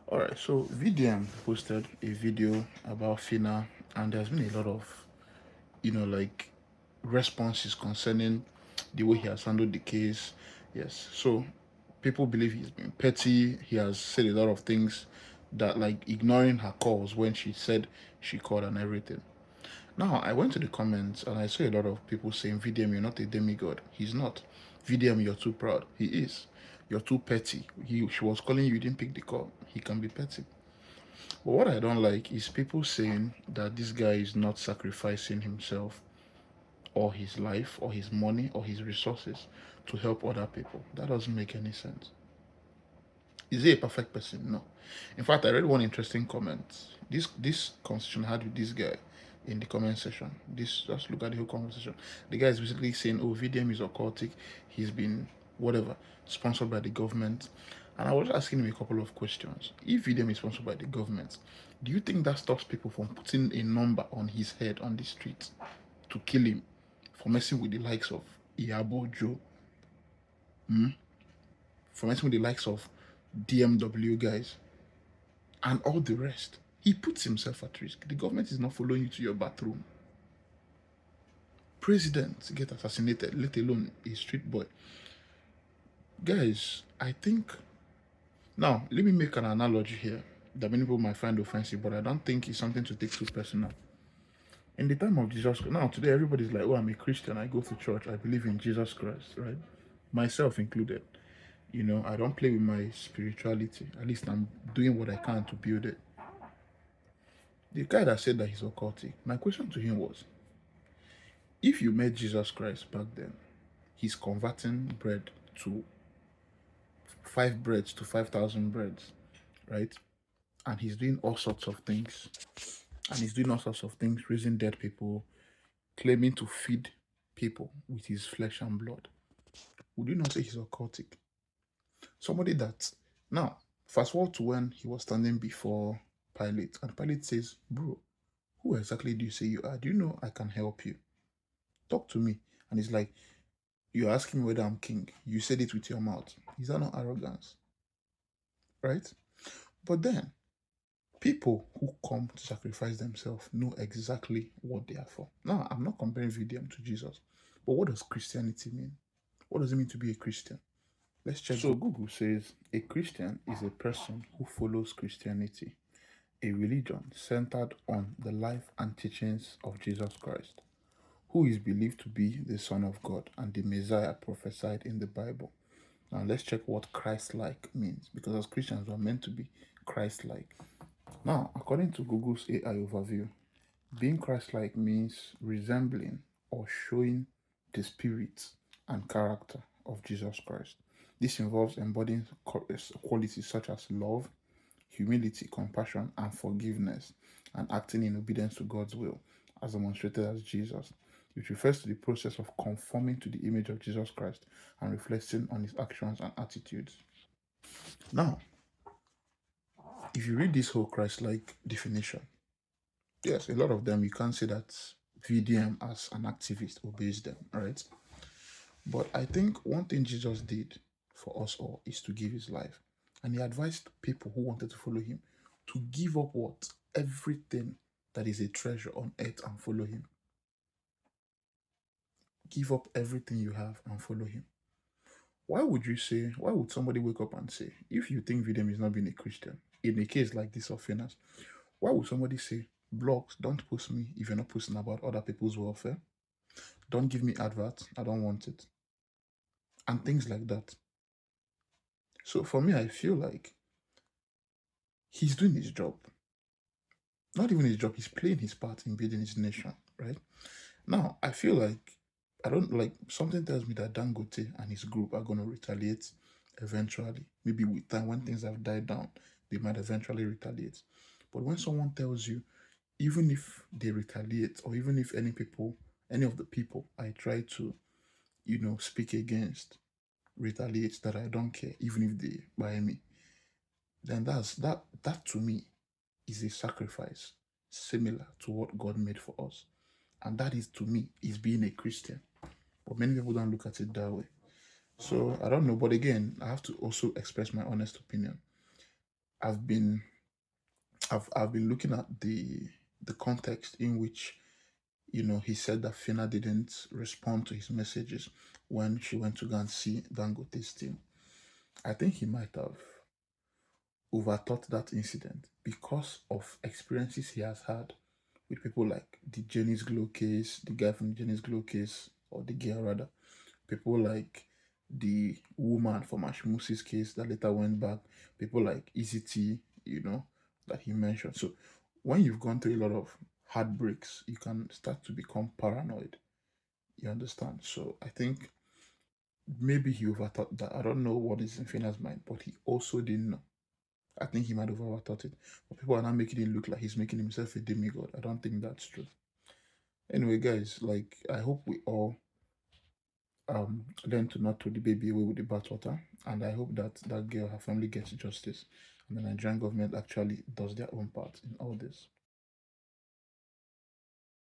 All right, so VDM posted a video about Phyna, and there's been a lot of, like responses concerning the way he has handled the case. Yes, so people believe he's been petty. He has said a lot of things that, like, ignoring her calls when she said she called and everything. Now, I went to the comments and I saw a lot of people saying, VDM, you're not a demigod. He's not. VDM, you're too proud. He is. You're too petty. She was calling you, you didn't pick the call. He can be petty. But what I don't like is people saying that this guy is not sacrificing himself or his life or his money or his resources to help other people. That doesn't make any sense. Is he a perfect person? No. In fact, I read one interesting comment. This conversation I had with this guy in the comment section. This just look at the whole conversation. The guy is basically saying, "Oh, VDM is occultic. He's been whatever sponsored by the government." And I was asking him a couple of questions. If VDM is sponsored by the government, do you think that stops people from putting a number on his head on the street to kill him for messing with the likes of Iyabo Joe, for messing with the likes of DMW guys, and all the rest? He puts himself at risk. The government is not following you to your bathroom. Presidents get assassinated, let alone a street boy. Guys, I think now let me make an analogy here that many people might find offensive, but I don't think it's something to take too personal. In the time of Jesus Christ, now today everybody's like, "Oh, I'm a Christian. I go to church. I believe in Jesus Christ," right? Myself included. I don't play with my spirituality. At least I'm doing what I can to build it. The guy that said that he's occultic, my question to him was, if you met Jesus Christ back then, he's converting bread to 5 breads to 5,000 breads, right? And he's doing all sorts of things. And he's doing all sorts of things, raising dead people, claiming to feed people with his flesh and blood. Would you not say he's occultic? Somebody that, now, fast forward to when he was standing before Pilate, and Pilate says, "Bro, who exactly do you say you are? Do you know I can help you? Talk to me." And he's like, "You're asking me whether I'm king. You said it with your mouth." Is that not arrogance? Right? But then, people who come to sacrifice themselves know exactly what they are for. Now, I'm not comparing VDM to Jesus, but what does Christianity mean? What does it mean to be a Christian? Let's check. So, Google says a Christian is a person who follows Christianity, a religion centered on the life and teachings of Jesus Christ, who is believed to be the Son of God and the Messiah prophesied in the Bible. Now let's check what Christ-like means, because as Christians we're meant to be Christ-like. Now, according to Google's AI overview, being Christ-like means resembling or showing the spirit and character of Jesus Christ. This involves embodying qualities such as love, humility, compassion, and forgiveness, and acting in obedience to God's will, as demonstrated as Jesus. It refers to the process of conforming to the image of Jesus Christ and reflecting on his actions and attitudes. Now, if you read this whole Christ like definition, yes, a lot of them you can't say that VDM as an activist obeys them, right? But I think one thing Jesus did for us all is to give his life. And he advised people who wanted to follow him to give up what? Everything that is a treasure on earth and follow him. Give up everything you have and follow him. Why would somebody wake up and say, if you think VDM is not being a Christian, in a case like this of Phyna's, why would somebody say, blogs, don't post me if you're not posting about other people's welfare? Don't give me adverts, I don't want it. And things like that. So for me, I feel like he's doing his job. Not even his job, he's playing his part in building his nation, right? Now, I feel like, I don't like, something tells me that Dangote and his group are going to retaliate eventually. Maybe with time, when things have died down, they might eventually retaliate. But when someone tells you, even if they retaliate, or even if any of the people I try to, speak against retaliate, that I don't care, even if they buy me, then that to me is a sacrifice similar to what God made for us. And that is, to me, is being a Christian. But many people don't look at it that way. So I don't know. But again, I have to also express my honest opinion. I've been I've been looking at the context in which he said that Phyna didn't respond to his messages when she went to go and see Dangote's team. I think he might have overthought that incident because of experiences he has had with people like the Jenny's Glow case, the guy from the Jenny's Glow case, or the girl rather, people like the woman from Ashmusi's case that later went back, people like Easy T, that he mentioned. So when you've gone through a lot of heartbreaks, you can start to become paranoid. You understand? So I think maybe he overthought that. I don't know what is in Fina's mind, but he also didn't know. I think he might have overthought it. But people are now making it look like he's making himself a demigod. I don't think that's true. Anyway, guys, like I hope we all learn to not throw the baby away with the bathwater, and I hope that that girl, her family gets justice, and the Nigerian government actually does their own part in all this.